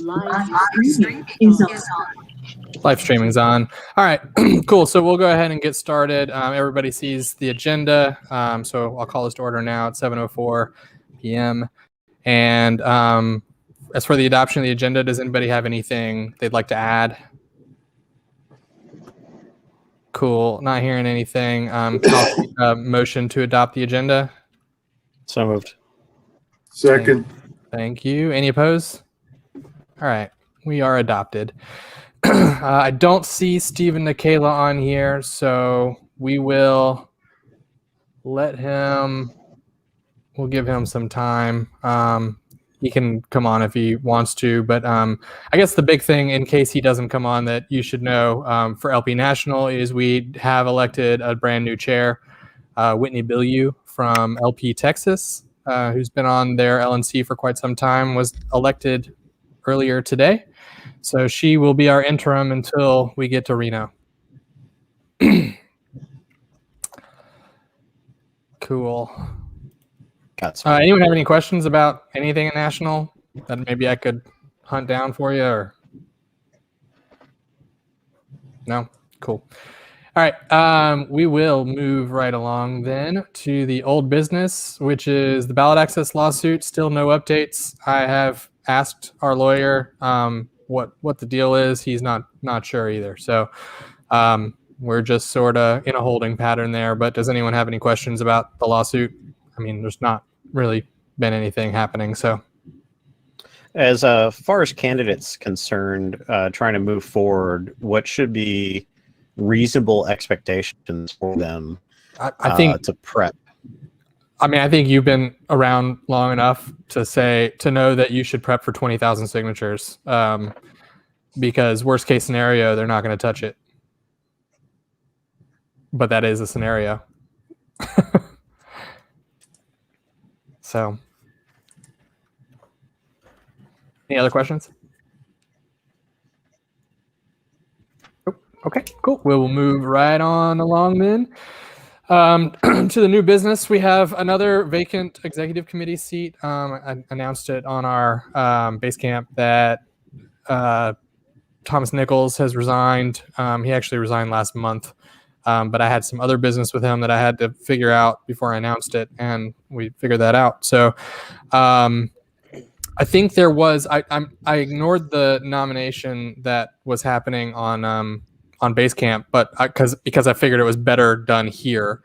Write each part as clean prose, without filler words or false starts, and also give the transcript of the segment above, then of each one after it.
Live streaming is on. Live streaming's on. All right, cool. So we'll go ahead and get started. Everybody sees the agenda. So I'll call this to order now at 7:04 p.m. And as for the adoption of the agenda, does anybody have anything they'd like to add? Cool. Not hearing anything. Motion to adopt the agenda. So moved. Second. Thank you. Any opposed? All right. We are adopted. I don't see Stephen Nikela on here, so we will let him. We'll give him some time. He can come on if he wants to, but I guess the big thing, in case he doesn't come on, that you should know for LP National is we have elected a brand new chair, Whitney Bilyeu from LP Texas, who's been on their LNC for quite some time, was elected earlier today. So she will be our interim until we get to Reno. Cool. Anyone have any questions about anything at National that maybe I could hunt down for you? Or no? Cool. All right. We will move right along then to the old business, which is the ballot access lawsuit. Still no updates. I have asked our lawyer what the deal is. He's not sure either. So we're just sort of in a holding pattern there. But does anyone have any questions about the lawsuit? I mean, there's not really been anything happening. So as far as candidates concerned, trying to move forward, what should be reasonable expectations for them I think to prep? I mean, I think you've been around long enough to know that you should prep for 20,000 signatures, because worst case scenario, they're not going to touch it. But that is a scenario. So, any other questions? Oh, okay, cool. We will move right on along then. To the new business, we have another vacant executive committee seat. I announced it on our Basecamp that Thomas Nichols has resigned. He actually resigned last month. But I had some other business with him that I had to figure out before I announced it, and we figured that out. So I think there was I ignored the nomination that was happening on Basecamp, but because I figured it was better done here.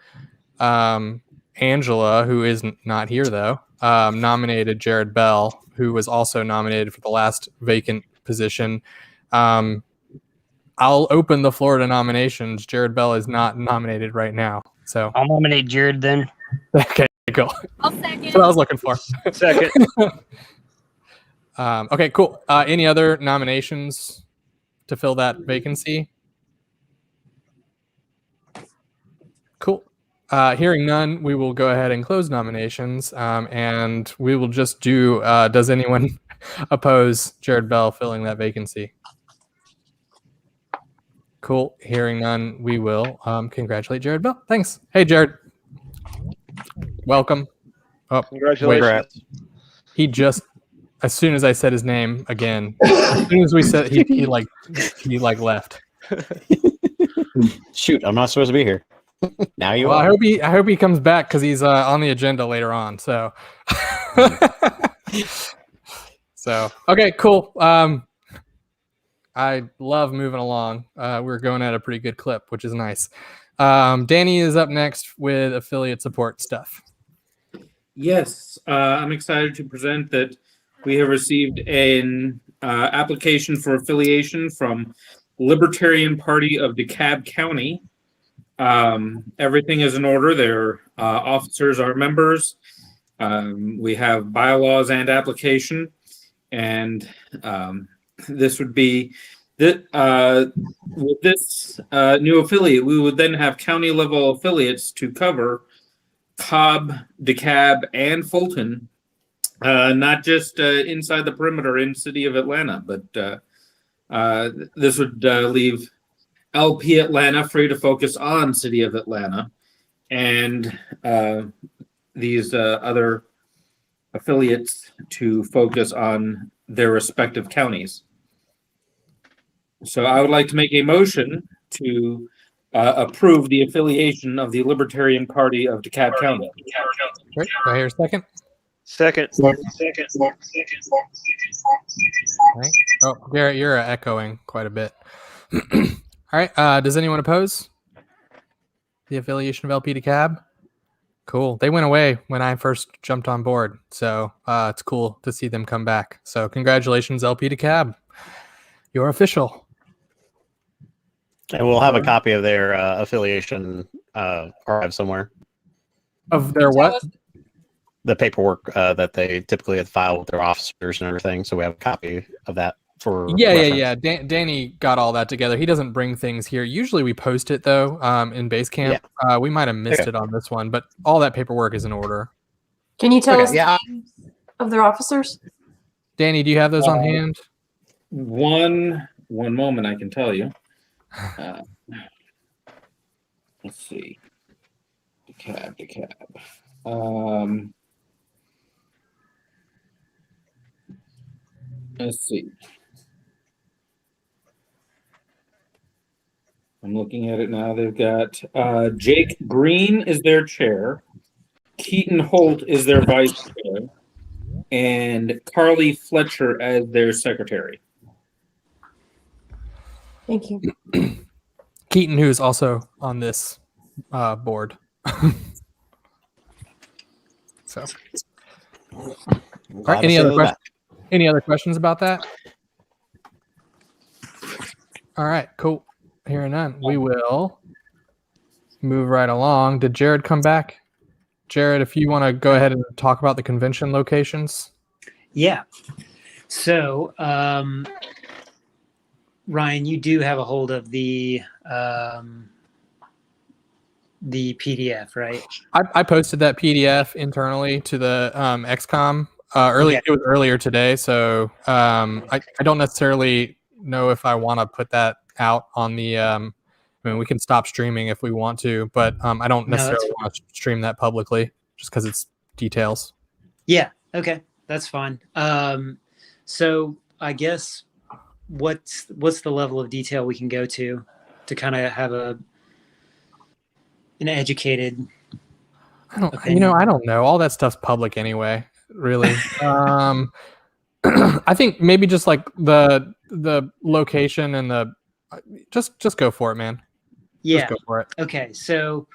Angela, who is not here though, nominated Jared Bell, who was also nominated for the last vacant position. I'll open the floor to nominations. Jared Bell is not nominated right now. So I'll nominate Jared then. Okay, cool. I'll second. That's what I was looking for. Second. Okay, cool. Any other nominations to fill that vacancy? Cool. Hearing none, we will go ahead and close nominations. And we will just do, does anyone oppose Jared Bell filling that vacancy? Cool. Hearing none, we will congratulate Jared Bell. Thanks. Hey, Jared. Welcome. Oh, Congratulations. He just, as soon as I said his name again, as soon as we said he left. Shoot, I'm not supposed to be here. Now you are. I hope he comes back because he's on the agenda later on. So, okay, cool. I love moving along. We're going at a pretty good clip, which is nice. Danny is up next with affiliate support stuff. Yes, I'm excited to present that we have received an application for affiliation from Libertarian Party of DeKalb County. Everything is in order. Their officers are members. We have bylaws and application, and this would be that with this new affiliate, we would then have county level affiliates to cover Cobb, DeKalb, and Fulton, not just inside the perimeter in city of Atlanta, but this would leave LP Atlanta free to focus on city of Atlanta, and these other affiliates to focus on their respective counties. So I would like to make a motion to approve the affiliation of the Libertarian Party of DeKalb County. Great. Do I hear a second? Second. All right. Oh, Garrett, you're echoing quite a bit. All right. Does anyone oppose the affiliation of LP DeKalb? Cool. They went away when I first jumped on board, so it's cool to see them come back. So congratulations, LP DeKalb. You're official. And we'll have a copy of their affiliation archive somewhere. Of their what? The paperwork that they typically file with their officers and everything. So we have a copy of that for Yeah. Danny got all that together. He doesn't bring things here. Usually we post it though in Basecamp. We might have missed it on this one, but all that paperwork is in order. Can you tell us Yeah. the names of their officers? Danny, do you have those on hand? One moment, I can tell you. Let's see. DeKalb. Let's see. I'm looking at it now. They've got Jake Green is their chair. Keaton Holt is their vice chair. And Carly Fletcher as their secretary. Thank you. Keaton, who's also on this board. So, all right, any other questions about that? All right, cool. Hearing none, we will move right along. Did Jared come back? Jared, if you want to go ahead and talk about the convention locations. Yeah. So, Ryan, you do have a hold of the PDF, right? I posted that PDF internally to the XCOM early. Okay. It was earlier today, so I don't necessarily know if I want to put that out on the. I mean, we can stop streaming if we want to, but I don't necessarily want to stream that publicly just because it's details. Yeah. Okay, that's fine. So I guess what's the level of detail we can go to kind of have an educated opinion? I don't know. All that stuff's public anyway, really. I think maybe just like the location and the just go for it, man. Yeah. Just go for it. Okay, so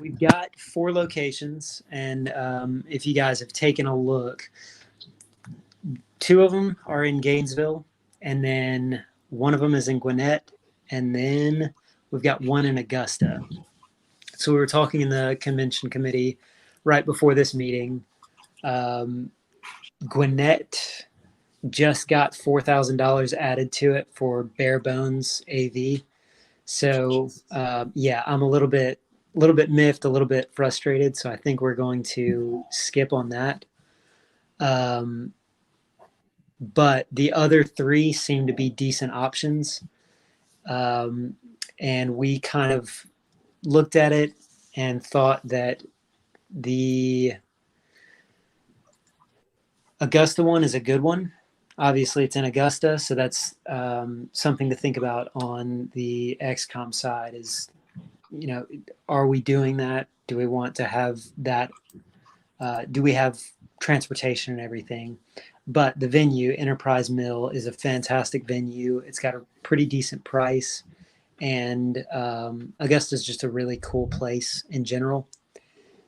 we've got 4 locations, and if you guys have taken a look, 2 of them are in Gainesville, and then one of them is in Gwinnett, and then we've got one in Augusta. So we were talking in the convention committee right before this meeting. Gwinnett just got $4,000 added to it for bare bones AV. So yeah, I'm a little bit miffed, a little bit frustrated. So I think we're going to skip on that. But the other 3 seem to be decent options. And we kind of looked at it and thought that the Augusta one is a good one. Obviously, it's in Augusta, so that's something to think about on the XCOM side is, are we doing that? Do we want to have that? Do we have transportation and everything? But the venue, Enterprise Mill, is a fantastic venue. It's got a pretty decent price, and Augusta is just a really cool place in general.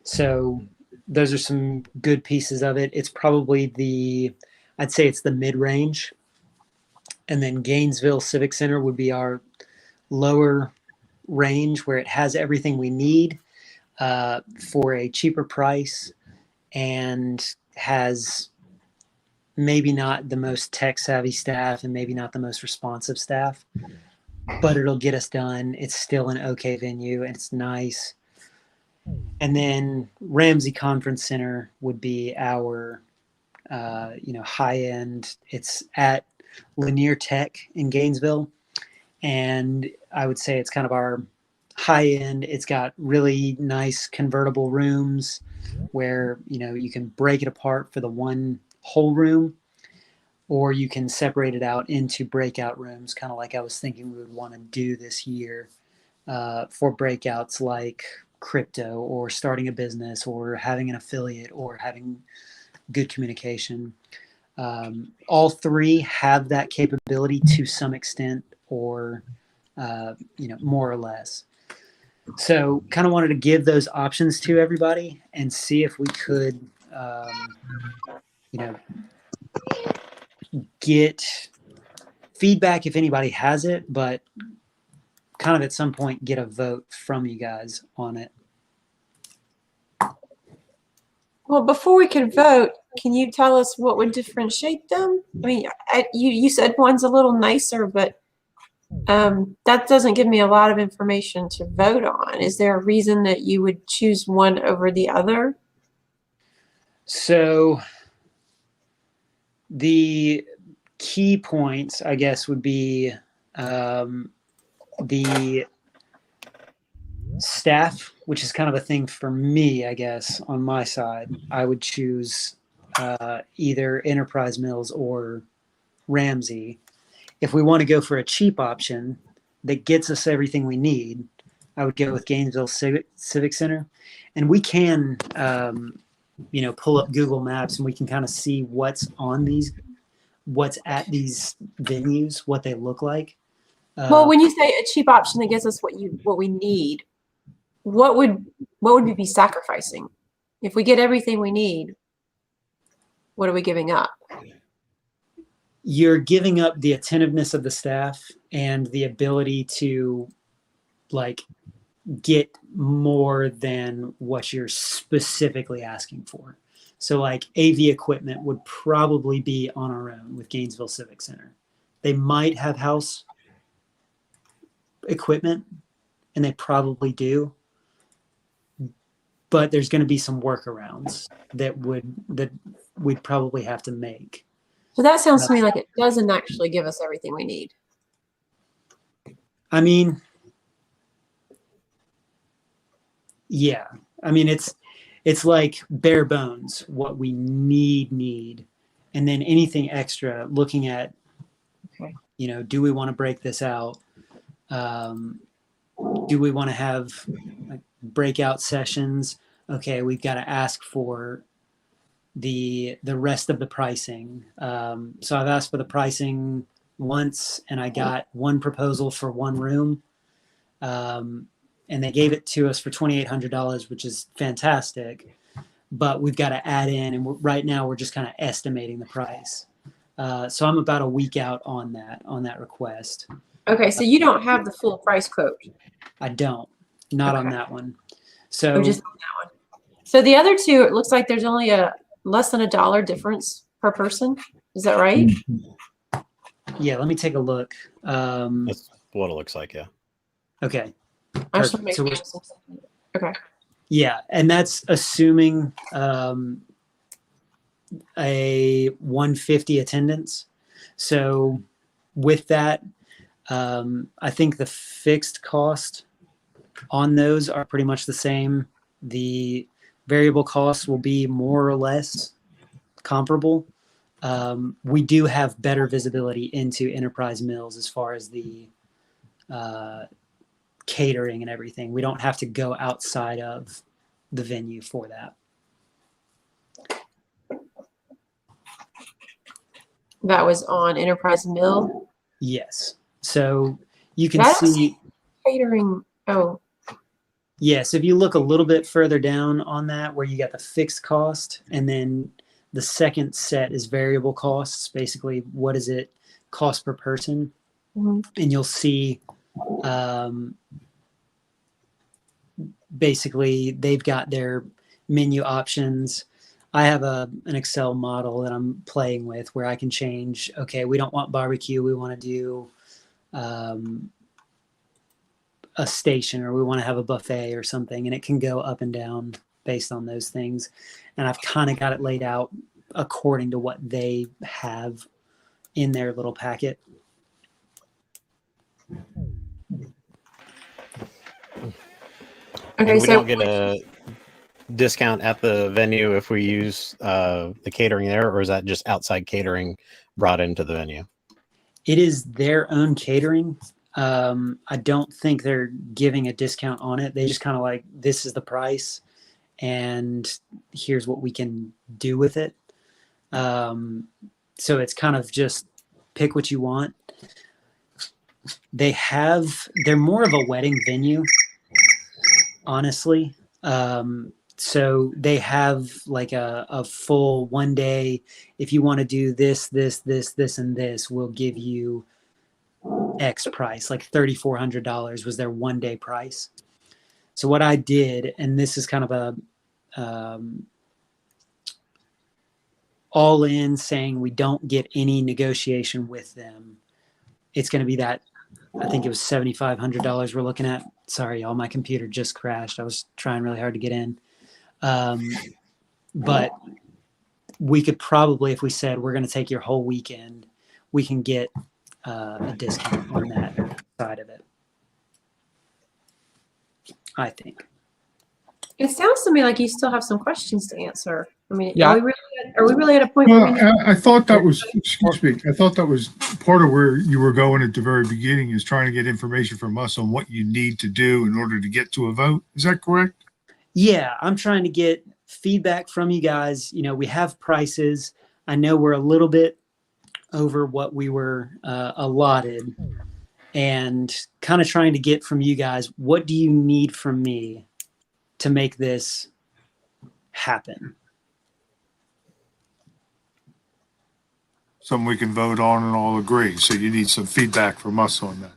So those are some good pieces of it. It's probably I'd say it's the mid-range. And then Gainesville Civic Center would be our lower range where it has everything we need for a cheaper price and has maybe not the most tech-savvy staff and maybe not the most responsive staff, but it'll get us done. It's still an okay venue, and it's nice. And then Ramsey Conference Center would be our high end. It's at Lanier Tech in Gainesville, and I would say it's kind of our high end. It's got really nice convertible rooms. where, you know, you can break it apart for the one whole room, or you can separate it out into breakout rooms, kind of like I was thinking we would want to do this year for breakouts like crypto or starting a business or having an affiliate or having good communication. All three have that capability to some extent, or you know, more or less. So kind of wanted to give those options to everybody and see if we could you know, get feedback if anybody has it, but kind of at some point get a vote from you guys on it. Well, before we can vote, can you tell us what would differentiate them? I mean, you said one's a little nicer, but that doesn't give me a lot of information to vote on. Is there a reason that you would choose one over the other? So the key points, I guess, would be the staff, which is kind of a thing for me, I guess, on my side. I would choose either Enterprise Mills or Ramsey. If we want to go for a cheap option that gets us everything we need, I would go with Gainesville Civic Center. And we can, you know, pull up Google Maps and we can kind of see what's at these venues, what they look like. Well, when you say a cheap option that gets us what we need, what would we be sacrificing? If we get everything we need, what are we giving up? You're giving up the attentiveness of the staff and the ability to like get more than what you're specifically asking for. So like AV equipment would probably be on our own with Gainesville Civic Center. They might have house equipment, and they probably do, but there's going to be some workarounds that we'd probably have to make. So that sounds to me like it doesn't actually give us everything we need. I mean, yeah. I mean, it's like bare bones, what we need. And then anything extra, looking at, you know, do we want to break this out? Do we want to have like breakout sessions? Okay, we've got to ask for the rest of the pricing. So I've asked for the pricing once, and I got one proposal for one room, and they gave it to us for $2,800, which is fantastic. But we've got to add in, and right now we're just kind of estimating the price. So I'm about a week out on that request. Okay, so you don't have the full price quote. I don't, not on Okay. that one. So Or just on that one. So the other two, it looks like there's only a less than $1 difference per person. Is that right? yeah, let me take a look. That's what it looks like, yeah. Okay. I just wanna Perfect. So make we're- sure. Okay. Yeah, and that's assuming a 150 attendance. So with that, I think the fixed cost on those are pretty much the same. The variable costs will be more or less comparable. We do have better visibility into Enterprise Mills as far as the catering and everything. We don't have to go outside of the venue for that. That was on Enterprise Mill. Yes. So you can I don't see, Catering. Oh, yes, if you look a little bit further down on that where you got the fixed cost, and then the second set is variable costs, basically what does it cost per person? mhm. And you'll see basically they've got their menu options. I have an Excel model that I'm playing with where I can change, okay, we don't want barbecue, we want to do a station, or we want to have a buffet or something, and it can go up and down based on those things. And I've kind of got it laid out according to what they have in their little packet. Okay, And we so don't get a discount at the venue if we use the catering there, or is that just outside catering brought into the venue? It is their own catering. I don't think they're giving a discount on it. They just kind of like, this is the price and here's what we can do with it. So it's kind of just pick what you want. They're more of a wedding venue, honestly. So they have like a full one day. If you want to do this, and this, we'll give you X price. Like $3,400 was their one day price. So what I did, and this is kind of a all in, saying we don't get any negotiation with them. It's going to be that, I think it was $7,500 we're looking at. Sorry, y'all, my computer just crashed. I was trying really hard to get in. But we could probably, if we said we're going to take your whole weekend, we can get a discount on that side of it, I think. It sounds to me like you still have some questions to answer. I mean, Yeah. are we really at a point where we Well, I thought that was, excuse me, I thought that was part of where you were going at the very beginning, is trying to get information from us on what you need to do in order to get to a vote. Is that correct? Yeah, I'm trying to get feedback from you guys. You know, we have prices. I know we're a little bit over what we were allotted, and kind of trying to get from you guys, what do you need from me to make this happen? Something we can vote on and all agree. So you need some feedback from us on that.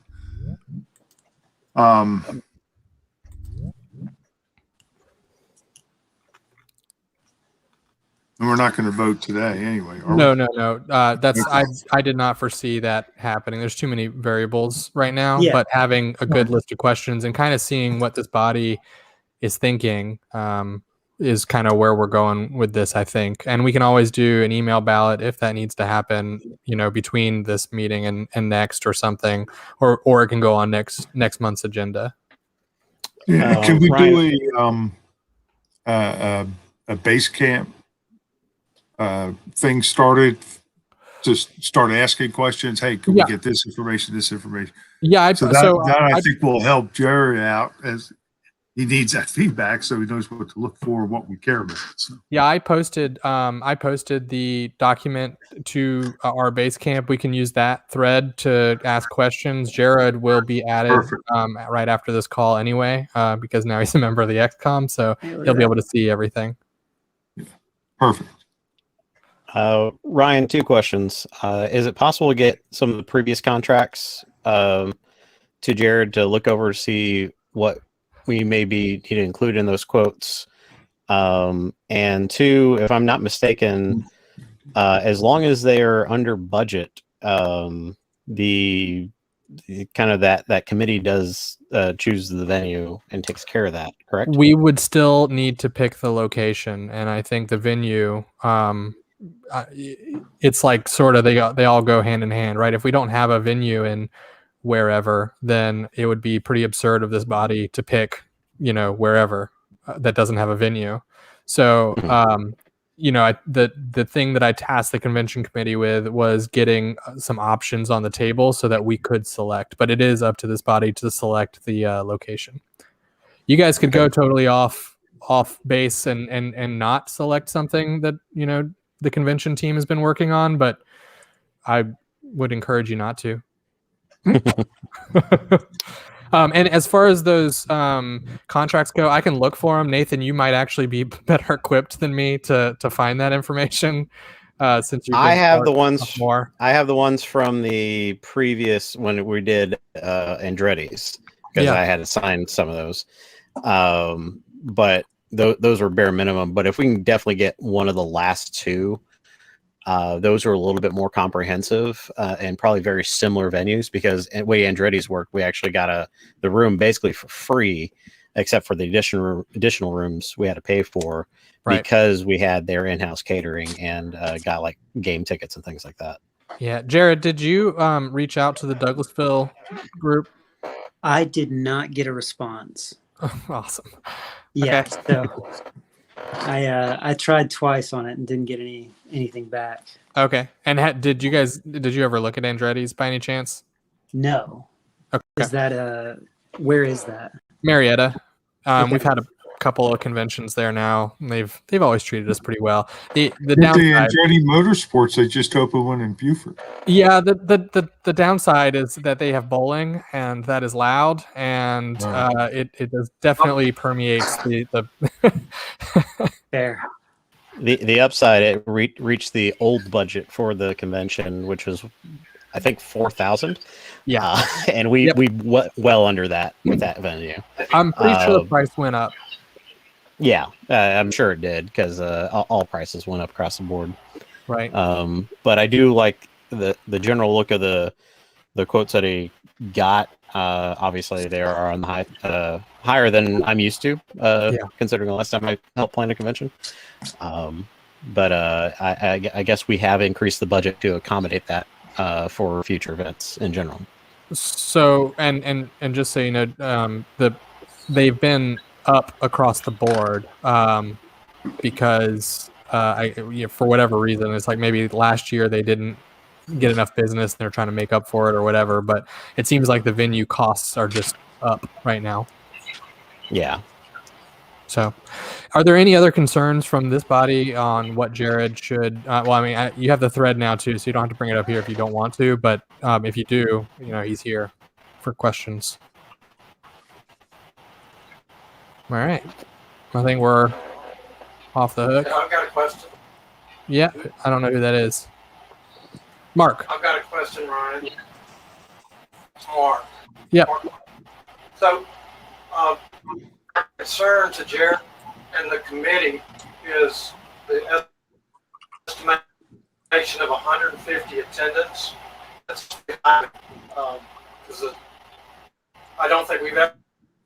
And we're not going to vote today anyway, are we? No. That's I did not foresee that happening. There's too many variables right now. Yeah. But having a good list of questions and kind of seeing what this body is thinking is kind of where we're going with this, I think. And we can always do an email ballot if that needs to happen, you know, between this meeting and next or something, or it can go on next month's agenda. Yeah, can we Ryan- do a base camp thing started? Just start asking questions. Hey, can Yeah. we get this information, this information? Yeah, So that I think will help Jerry out, as he needs that feedback so he knows what to look for, what we care about. So. Yeah, I posted the document to our base camp. We can use that thread to ask questions. Jared will be added Perfect. right after this call anyway, because now he's a member of the XCOM, so he'll be able to see everything. Perfect. Ryan, two questions. Is it possible to get some of the previous contracts to Jared to look over to see what we maybe need to include in those quotes? And two, if I'm not mistaken, as long as they're under budget, the kind of that committee does choose the venue and takes care of that, correct? We would still need to pick the location, and I think the venue, it's like sort of they all go hand in hand, right? If we don't have a venue in wherever, then it would be pretty absurd of this body to pick, you know, wherever that doesn't have a venue. So, you know, the thing that I tasked the convention committee with was getting some options on the table so that we could select, but it is up to this body to select the location. You guys could go totally off base and not select something that, you know, the convention team has been working on, but I would encourage you not to. And as far as those contracts go, I can look for them. Nathan, you might actually be better equipped than me to find that information. Since you I have the ones more. I have the ones from the previous when we did Andretti's, because Yeah. I had to sign some of those. But those were bare minimum. But if we can definitely get one of the last two, those are a little bit more comprehensive and probably very similar venues, because the way Andretti's worked, we actually got the room basically for free, except for the additional rooms we had to pay for, Right. because we had their in-house catering and got like game tickets and things like that. Yeah. Jared, did you reach out to the Douglasville group? I did not get a response. Awesome. Yeah. Okay. So I tried twice on it and didn't get anything back. Okay. And did you ever look at Andretti's by any chance? No. Okay. Is that where is that? Marietta. Okay. We've had a couple of conventions there now. And they've always treated us pretty well. The With the downside, Andretti Motorsports, they just opened one in Buford. yeah, the downside is that they have bowling, and that is loud, and Wow. it does definitely permeates the There. The upside, it reached the old budget for the convention, which was, I think, 4,000. yeah. And we Yep. we well under that with that venue. I'm pretty sure the price went up. Yeah, I'm sure it did because all prices went up across the board. Right. But I do like the general look of the quotes that he got. Obviously, they are on the higher than I'm used to, considering the last time I helped plan a convention. But I guess we have increased the budget to accommodate that for future events in general. So and just so you know, they've been up across the board because for whatever reason, it's like maybe last year they didn't get enough business and they're trying to make up for it or whatever. But it seems like the venue costs are just up right now. Yeah. So, are there any other concerns from this body on what Jared should? Well, I mean, you have the thread now too, so you don't have to bring it up here if you don't want to. But if you do, he's here for questions. All right, I think we're off the hook. I've got a question. Yeah, I don't know who that is. Mark. I've got a question, Ryan. It's Mark. Yep. So, concern to Jared and the committee is the estimation of 150 attendance. That's high, because I don't think we've ever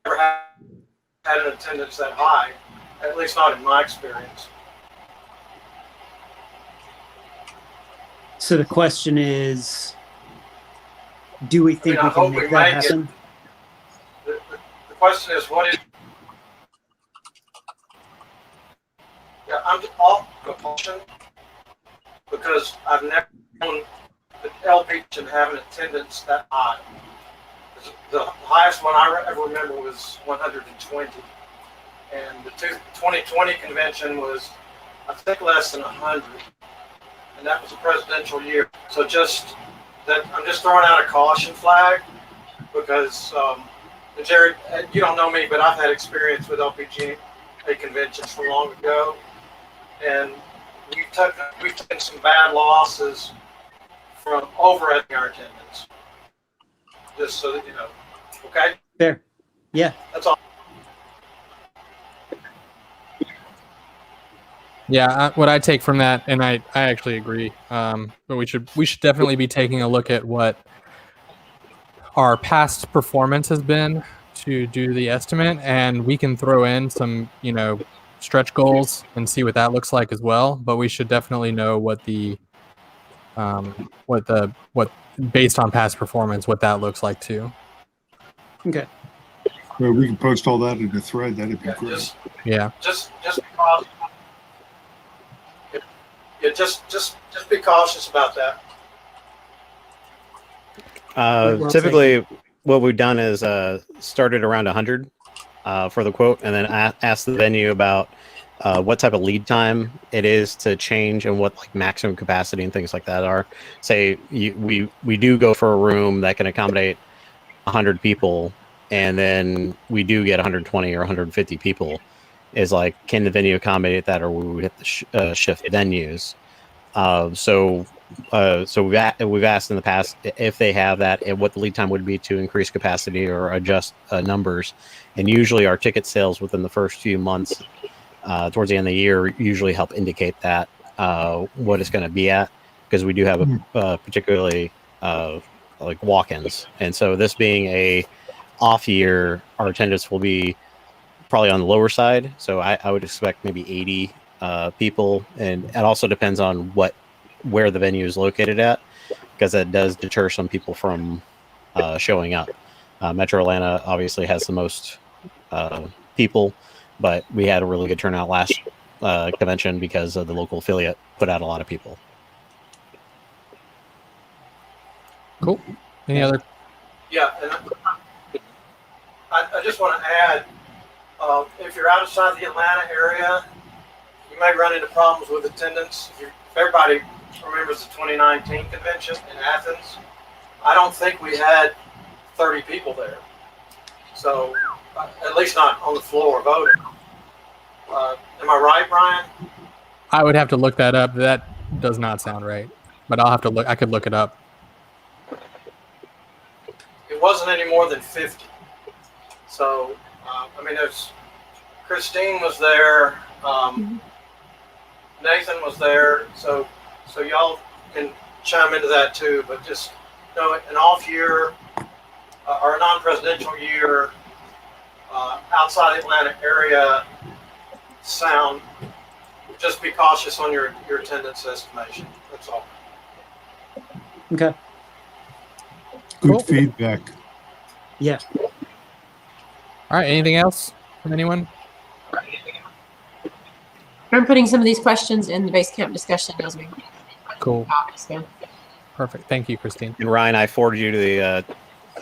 had an attendance that high, at least not in my experience. So the question is, do we think I we can hope make we that make it. happen? The question is, what is? Yeah, I'm off compulsion because I've never known that LP should have an attendance that high. The highest one I ever remember was 120, and the 2020 convention was, I think, less than 100, and that was a presidential year. So just that, I'm just throwing out a caution flag because. Jared, you don't know me, but I've had experience with LPGA conventions from long ago, and we've taken some bad losses from overrating our attendance. Just so that you know, okay? Fair. Yeah. That's all. Yeah, what I take from that, and I actually agree. But we should definitely be taking a look at what our past performance has been to do the estimate, and we can throw in some stretch goals and see what that looks like as well. But we should definitely know what based on past performance, what that looks like too. Okay. Well, we can post all that in a thread. That'd be great. Just because. Just be cautious about that. Well Typically, what we've done is started around 100 for the quote, and then asked the venue about what type of lead time it is to change and what maximum capacity and things like that are. Say we do go for a room that can accommodate 100 people, and then we do get 120 or 150 people. Is can the venue accommodate that, or will we have to shift venues? So we've asked in the past if they have that and what the lead time would be to increase capacity or adjust numbers. And usually our ticket sales within the first few months towards the end of the year usually help indicate that what it's going to be at, because we do have a particularly walk-ins. And so this being a off year, our attendance will be probably on the lower side. So I would expect maybe 80 people, and it also depends on where the venue is located at, because that does deter some people from showing up. Metro Atlanta obviously has the most people, but we had a really good turnout convention because of the local affiliate put out a lot of people. Cool. Any other? Yeah, and I just want to add, if you're outside the Atlanta area, you may run into problems with attendance. If everybody remembers the 2019 convention in Athens, I don't think we had 30 people there. So, at least not on the floor voting. Am I right, Brian? I would have to look that up. That does not sound right, but I'll have to look. I could look it up. It wasn't any more than 50. So, I mean, there's Christine was there, Nathan was there, so y'all can chime into that too. But just an off year or a non-presidential year outside the Atlanta area sound. Just be cautious on your attendance estimation. That's all. Okay. Good Cool. feedback. Yeah. All right. Anything else from anyone? I'm putting some of these questions in the base camp discussion as we Cool. talk. So. Perfect. Thank you, Christine. And Ryan, I forwarded you to the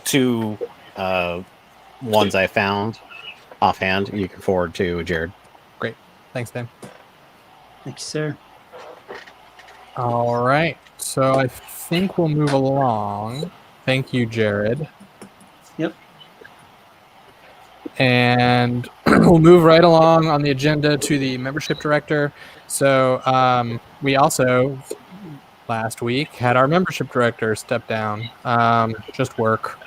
two ones I found offhand. You can forward to Jared. Thanks, Dan. Thank you, sir. All right. So I think we'll move along. Thank you, Jared. Yep. And we'll move right along on the agenda to the membership director. So we also, last week, had our membership director step down. Just work.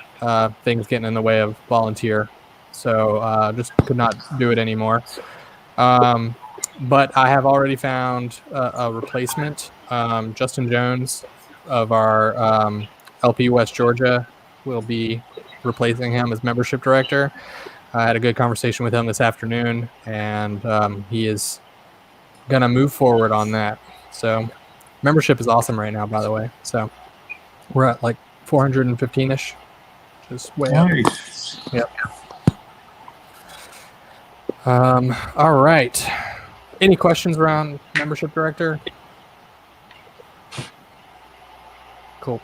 Things getting in the way of volunteer. So just could not do it anymore. But I have already found a replacement. Justin Jones of our LP West Georgia will be replacing him as membership director. I had a good conversation with him this afternoon, and he is going to move forward on that. So membership is awesome right now, by the way. So we're at like 415-ish, just way up. Nice. Yep. All right. Any questions around membership director? Cool.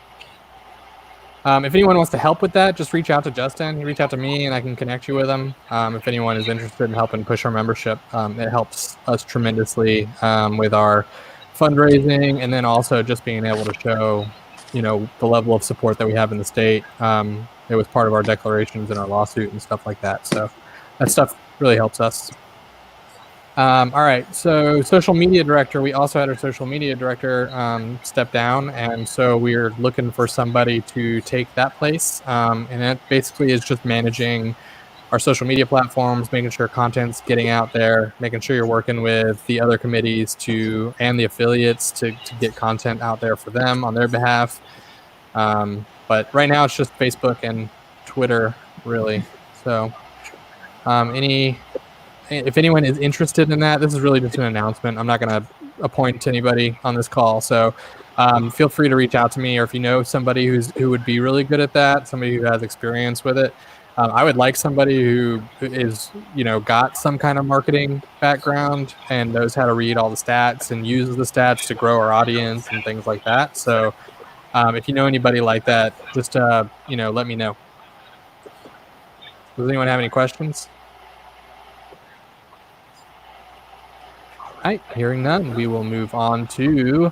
If anyone wants to help with that, just reach out to Justin. You reach out to me, and I can connect you with him. If anyone is interested in helping push our membership, it helps us tremendously with our fundraising, and then also just being able to show, the level of support that we have in the state. It was part of our declarations and our lawsuit and stuff like that. So that stuff really helps us. All right, so social media director, we also had our social media director step down, and so we're looking for somebody to take that place. And that basically is just managing our social media platforms, making sure content's getting out there, making sure you're working with the other committees and the affiliates to get content out there for them on their behalf. But right now it's just Facebook and Twitter, really. So if anyone is interested in that, this is really just an announcement. I'm not going to appoint anybody on this call. So feel free to reach out to me, or if you know somebody who would be really good at that, somebody who has experience with it. I would like somebody who is, got some kind of marketing background and knows how to read all the stats and uses the stats to grow our audience and things like that. So if you know anybody like that, just, let me know. Does anyone have any questions? All right, hearing none, we will move on to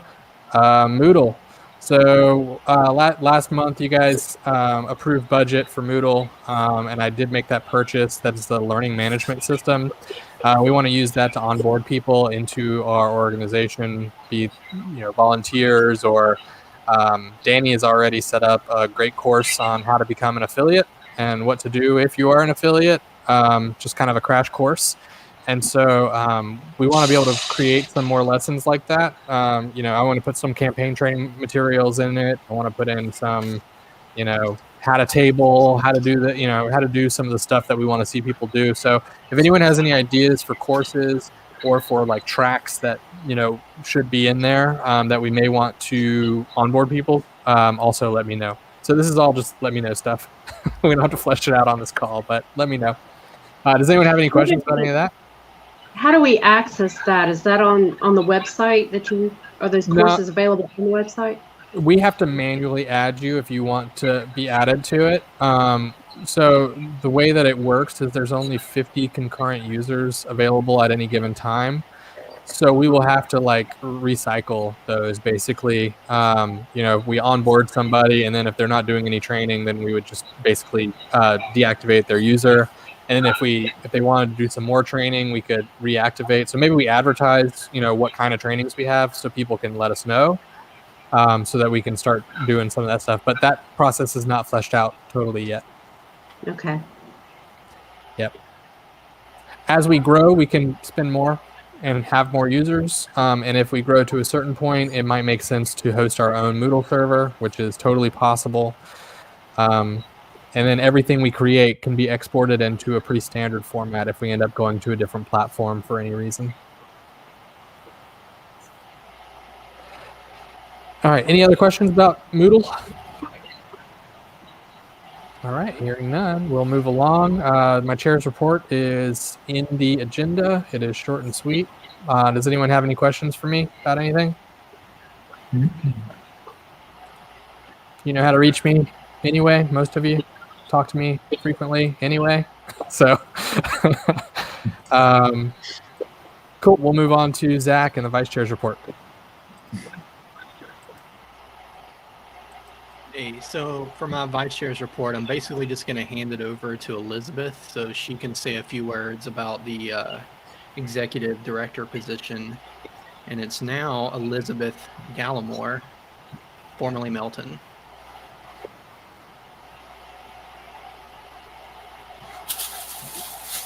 Moodle. So last month, you guys approved budget for Moodle, and I did make that purchase. That's the learning management system. We want to use that to onboard people into our organization, be volunteers, or Danny has already set up a great course on how to become an affiliate and what to do if you are an affiliate, just kind of a crash course. And so we want to be able to create some more lessons like that. I want to put some campaign training materials in it. I want to put in some, how to table, how to do how to do some of the stuff that we want to see people do. So if anyone has any ideas for courses or for like tracks that, should be in there that we may want to onboard people, also let me know. So this is all just let me know stuff. We don't have to flesh it out on this call, but let me know. Does anyone have any questions about any of that? how do we access that? Is that on the website that are those No. courses available on the website? We have to manually add you if you want to be added to it. So the way that it works is there's only 50 concurrent users available at any given time. So we will have to like recycle those basically. We onboard somebody, and then if they're not doing any training, then we would just basically deactivate their user. And then if they wanted to do some more training, we could reactivate. So maybe we advertise, what kind of trainings we have, so people can let us know, so that we can start doing some of that stuff. But that process is not fleshed out totally yet. Okay. Yep. As we grow, we can spend more and have more users. And if we grow to a certain point, it might make sense to host our own Moodle server, which is totally possible. And then everything we create can be exported into a pretty standard format if we end up going to a different platform for any reason. All right, any other questions about Moodle? All right, hearing none, we'll move along. My chair's report is in the agenda. It is short and sweet. Does anyone have any questions for me about anything? You know how to reach me anyway, most of you talk to me frequently anyway. So, cool, we'll move on to Zach and the vice chair's report. Hey, so for my vice chair's report, I'm basically just going to hand it over to Elizabeth so she can say a few words about the executive director position. And it's now Elizabeth Gallimore, formerly Melton.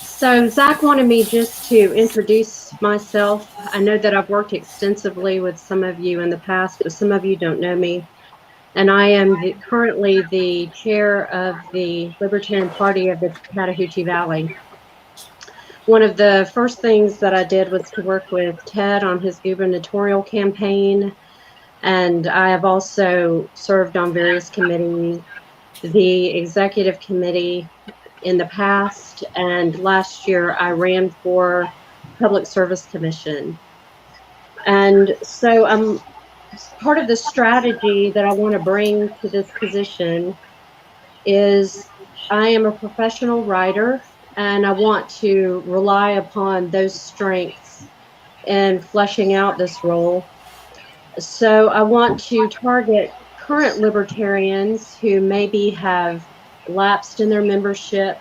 So Zach wanted me just to introduce myself. I know that I've worked extensively with some of you in the past, but some of you don't know me. And I am currently the chair of the Libertarian Party of the Chattahoochee Valley. One of the first things that I did was to work with Ted on his gubernatorial campaign. And I have also served on various committees, the executive committee in the past. And last year I ran for Public Service Commission. And so part of the strategy that I want to bring to this position is I am a professional writer, and I want to rely upon those strengths in fleshing out this role. So I want to target current libertarians who maybe have lapsed in their membership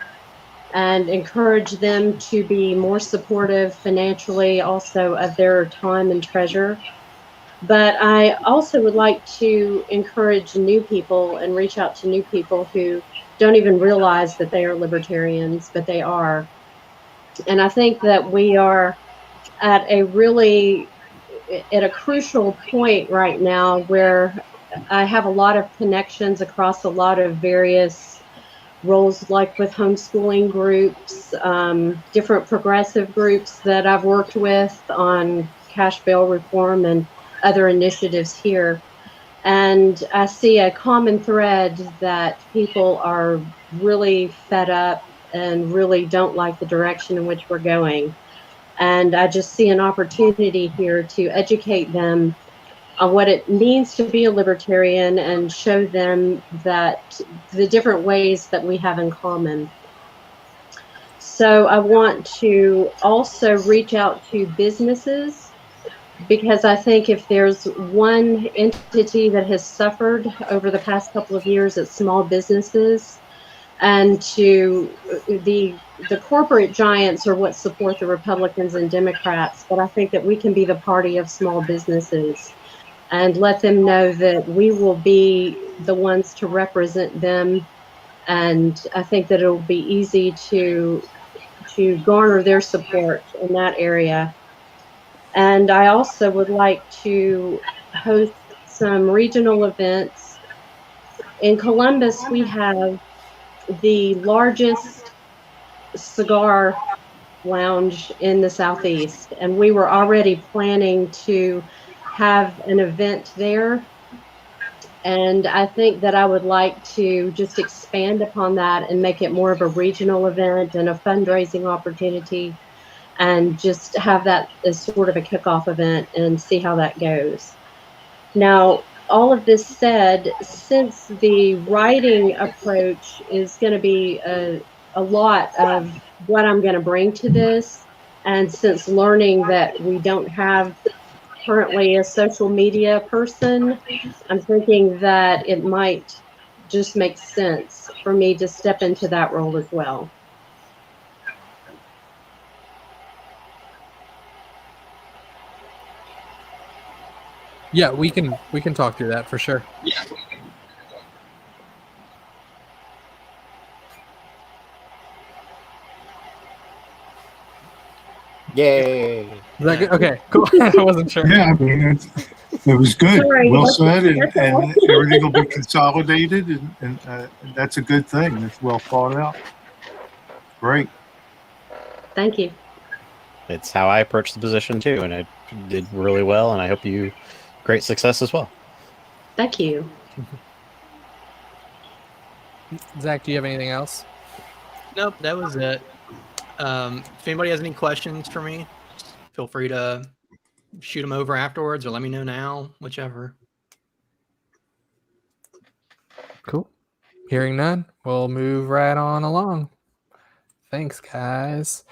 and encourage them to be more supportive financially, also of their time and treasure. But I also would like to encourage new people and reach out to new people who don't even realize that they are libertarians, but they are. And I think that we are at a crucial point right now where I have a lot of connections across a lot of various roles, like with homeschooling groups, different progressive groups that I've worked with on cash bail reform and other initiatives here. And I see a common thread that people are really fed up and really don't like the direction in which we're going. And I just see an opportunity here to educate them on what it means to be a libertarian and show them that the different ways that we have in common. So I want to also reach out to businesses, because I think if there's one entity that has suffered over the past couple of years, it's small businesses. And to the corporate giants are what support the Republicans and Democrats, but I think that we can be the party of small businesses and let them know that we will be the ones to represent them. And I think that it'll be easy to garner their support in that area. And I also would like to host some regional events. In Columbus, we have the largest cigar lounge in the Southeast, and we were already planning to have an event there. And I think that I would like to just expand upon that and make it more of a regional event and a fundraising opportunity. and just have that as sort of a kickoff event and see how that goes. Now, all of this said, since the writing approach is going to be a lot of what I'm going to bring to this, and since learning that we don't have currently a social media person, I'm thinking that it might just make sense for me to step into that role as well. Yeah, we can talk through that for sure. Yay! Is that good? Okay, cool. I wasn't sure. Yeah, I mean, it was good. Sorry, Well that's- said, and that's all. everything will be consolidated, and that's a good thing. It's well thought out. Great. Thank you. It's how I approached the position too, and I did really well. And I hope you great success as well. Thank you. Zach, do you have anything else? Nope, that was it. If anybody has any questions for me, feel free to shoot them over afterwards or let me know now, whichever. Cool. Hearing none, we'll move right on along. Thanks, guys.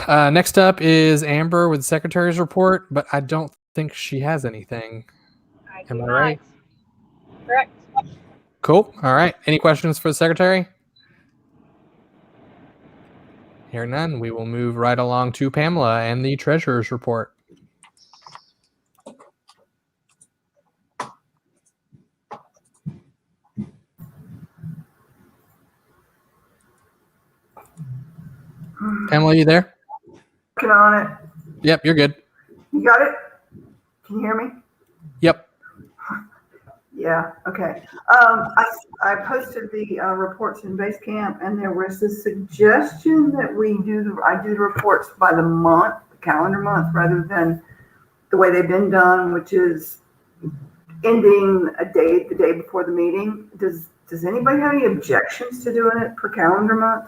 Next up is Amber with Secretary's report, but I don't think she has anything. Am I right? Correct. Cool. All right. Any questions for the Secretary? Hearing none, we will move right along to Pamela and the Treasurer's report. Pamela, you there? Working on it. Yep, you're good. You got it? Can you hear me? Yep. Yeah, okay. I posted the reports in Basecamp, and there was a suggestion that I do the reports by the month, the calendar month, rather than the way they've been done, which is ending the day before the meeting. Does anybody have any objections to doing it per calendar month?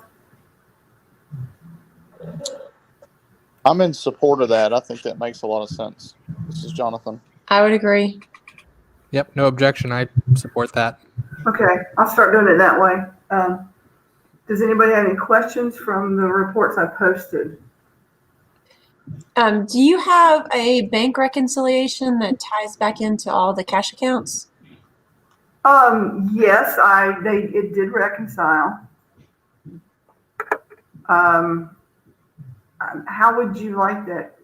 I'm in support of that. I think that makes a lot of sense. This is Jonathan. I would agree. Yep, no objection. I support that. Okay, I'll start doing it that way. Does anybody have any questions from the reports I posted? Do you have a bank reconciliation that ties back into all the cash accounts? Yes, it did reconcile. How would you like that?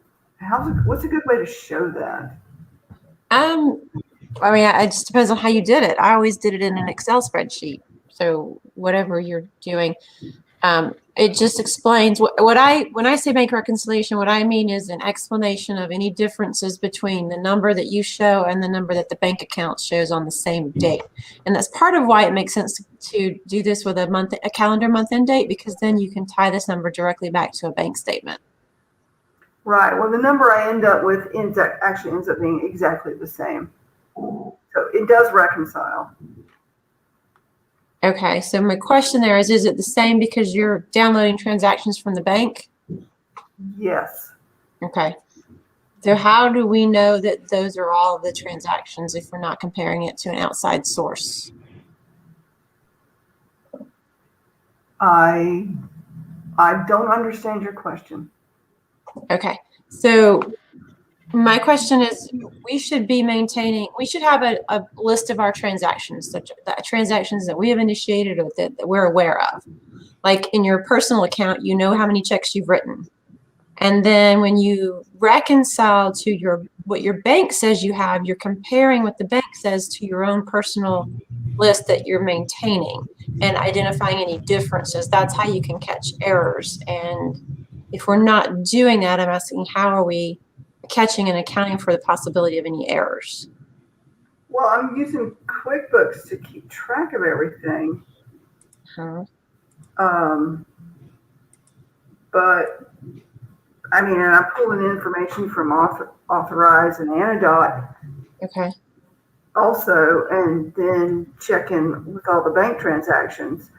What's a good way to show that? I mean, it just depends on how you did it. I always did it in an Excel spreadsheet. So whatever you're doing, it just explains when I say bank reconciliation, what I mean is an explanation of any differences between the number that you show and the number that the bank account shows on the same date. And that's part of why it makes sense to do this with a calendar month end date, because then you can tie this number directly back to a bank statement. Right. Well, the number I end up with actually ends up being exactly the same. So it does reconcile. Okay, so my question there is it the same because you're downloading transactions from the bank? Yes. Okay. So how do we know that those are all the transactions if we're not comparing it to an outside source? I don't understand your question. Okay, so my question is, we should have a list of our transactions, the transactions that we have initiated or that we're aware of. Like in your personal account, you know how many checks you've written. And then when you reconcile to what your bank says you have, you're comparing what the bank says to your own personal list that you're maintaining and identifying any differences. That's how you can catch errors. And if we're not doing that, I'm asking, how are we catching and accounting for the possibility of any errors? Well, I'm using QuickBooks to keep track of everything. But I mean, and I'm pulling information from Authorize and Anadot. Okay. Also, and then checking with all the bank transactions.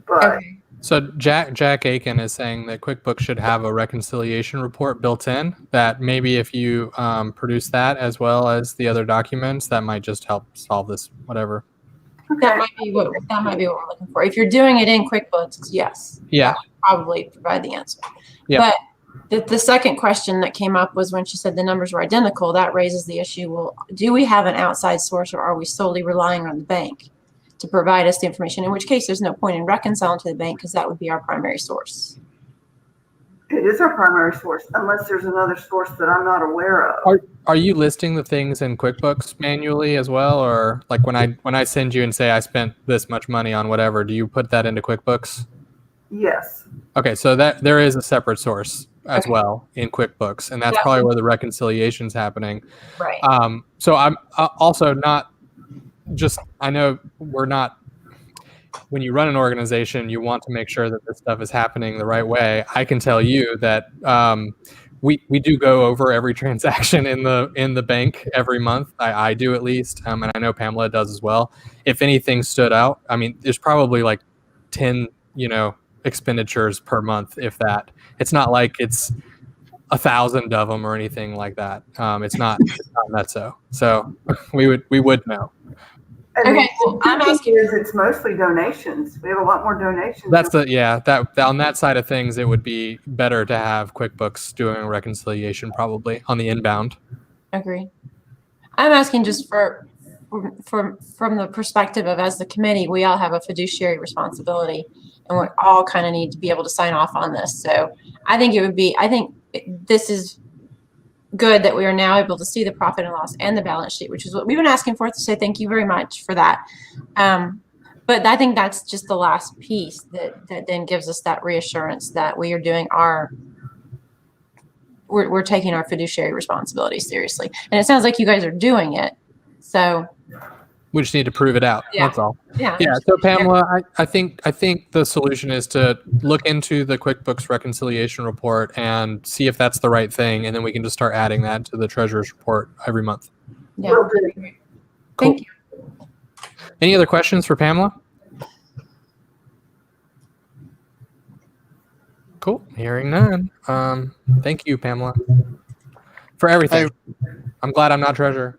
But Okay. So Jack Aiken is saying that QuickBooks should have a reconciliation report built in. That maybe if you produce that as well as the other documents, that might just help solve this. Whatever. That might be what we're looking for. If you're doing it in QuickBooks, yes. Yeah. That would probably provide the answer. Yep. But the second question that came up was when she said the numbers were identical, that raises the issue. Well, do we have an outside source or are we solely relying on the bank to provide us the information? In which case there's no point in reconciling to the bank because that would be our primary source. It is our primary source, unless there's another source that I'm not aware of. Are you listing the things in QuickBooks manually as well, or like when I send you and say I spent this much money on whatever, do you put that into QuickBooks? Yes. Okay, so that there is a separate source as well in QuickBooks, and that's probably where the reconciliation's happening. Right. So I'm also not just, I know we're not, when you run an organization, you want to make sure that this stuff is happening the right way. I can tell you that we do go over every transaction in the bank every month. I do at least, and I know Pamela does as well. If anything stood out, I mean, there's probably like 10, expenditures per month, if that. It's not like it's 1,000 of them or anything like that. It's not that so we would know. And Okay, well, I'm asking. it's mostly donations. We have a lot more donations. That's that on that side of things, it would be better to have QuickBooks doing a reconciliation probably on the inbound. Agree. I'm asking just from the perspective of, as the committee, we all have a fiduciary responsibility and we all kind of need to be able to sign off on this. So I think this is good that we are now able to see the profit and loss and the balance sheet, which is what we've been asking for. To say thank you very much for that. But I think that's just the last piece that then gives us that reassurance that we are doing we're taking our fiduciary responsibility seriously. And it sounds like you guys are doing it. So we just need to prove it out. Yeah. That's all. Yeah. So Pamela, I think the solution is to look into the QuickBooks reconciliation report and see if that's the right thing, and then we can just start adding that to the treasurer's report every month. Yeah. Will do. Thank you. Any other questions for Pamela? Cool. Hearing none. Thank you, Pamela, for everything. I'm glad I'm not treasurer.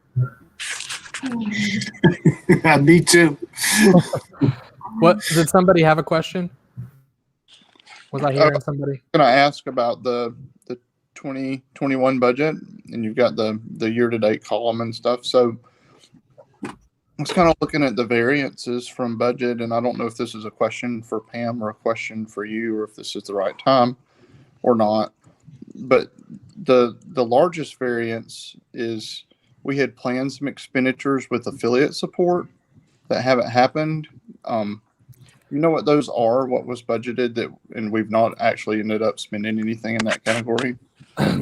Me too. What, did somebody have a question? Was I hearing somebody? Can I ask about the 2021 budget? And you've got the year-to-date column and stuff. So I was kind of looking at the variances from budget, and I don't know if this is a question for Pam or a question for you, or if this is the right time or not. But the largest variance is we had planned some expenditures with affiliate support that haven't happened. You know what those are? What was budgeted and we've not actually ended up spending anything in that category?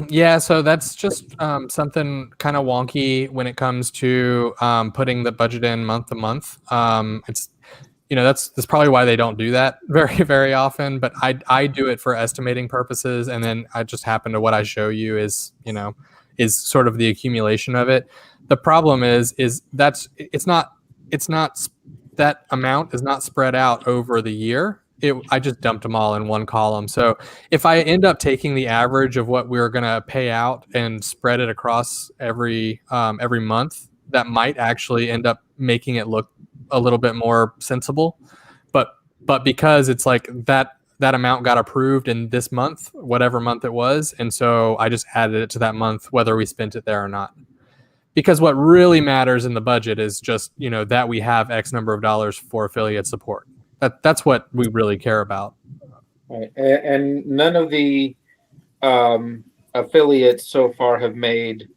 Yeah, so that's just something kind of wonky when it comes to putting the budget in month to month. It's that's probably why they don't do that very, very often. But I do it for estimating purposes, and then I just happen to what I show you is sort of the accumulation of it. The problem is that that amount is not spread out over the year. I just dumped them all in one column. So if I end up taking the average of what we're going to pay out and spread it across every month, that might actually end up making it look a little bit more sensible. But because it's like that amount got approved in this month, whatever month it was, and so I just added it to that month, whether we spent it there or not. Because what really matters in the budget is just that we have X number of dollars for affiliate support. That's what we really care about. Right. And none of the affiliates so far have made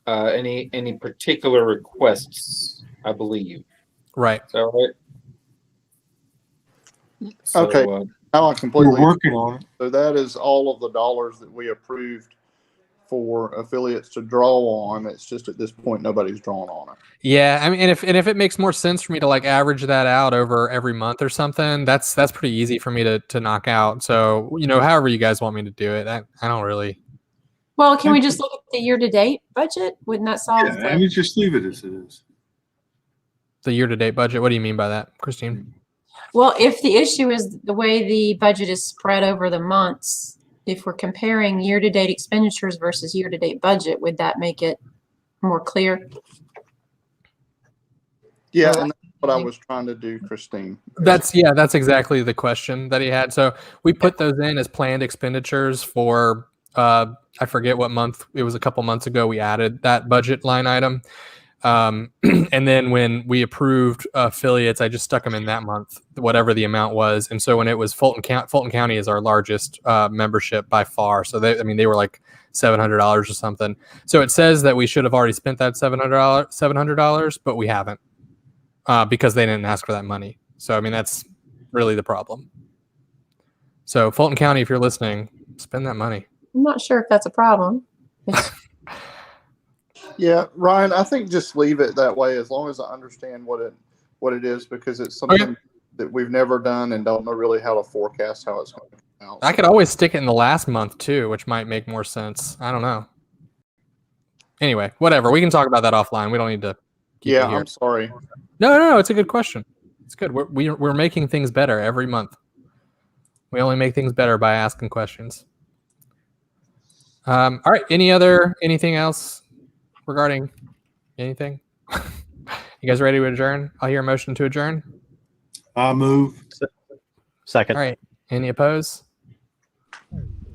any particular requests, I believe. Right. Is that right? Okay. Now I completely. We're working on it. So that is all of the dollars that we approved for affiliates to draw on. It's just at this point nobody's drawn on it. Yeah, I mean, and if it makes more sense for me to like average that out over every month or something, that's pretty easy for me to knock out. So however you guys want me to do it, I don't really. Well, can we just look at the year-to-date budget? Wouldn't that solve Yeah, I mean, just leave it as it is. The year-to-date budget. What do you mean by that, Christine? Well, if the issue is the way the budget is spread over the months, if we're comparing year-to-date expenditures versus year-to-date budget, would that make it more clear? Yeah, and that's what I was trying to do, Christine. That's exactly the question that he had. So we put those in as planned expenditures for I forget what month. It was a couple months ago we added that budget line item. And then when we approved affiliates, I just stuck them in that month, whatever the amount was. And so when it was Fulton County is our largest membership by far. So they were like $700 or something. So it says that we should have already spent that $700, but we haven't because they didn't ask for that money. So, I mean, that's really the problem. So Fulton County, if you're listening, spend that money. I'm not sure if that's a problem. Yeah, Ryan, I think just leave it that way as long as I understand what it is, because it's something that we've never done and don't know really how to forecast how it's going to come out. I could always stick it in the last month too, which might make more sense. I don't know. Anyway, whatever. We can talk about that offline. We don't need to keep it here. I'm sorry. No. It's a good question. It's good. We're making things better every month. We only make things better by asking questions. All right. Anything else regarding anything? You guys ready to adjourn? I'll hear a motion to adjourn. I'll move. Second. All right. Any opposed?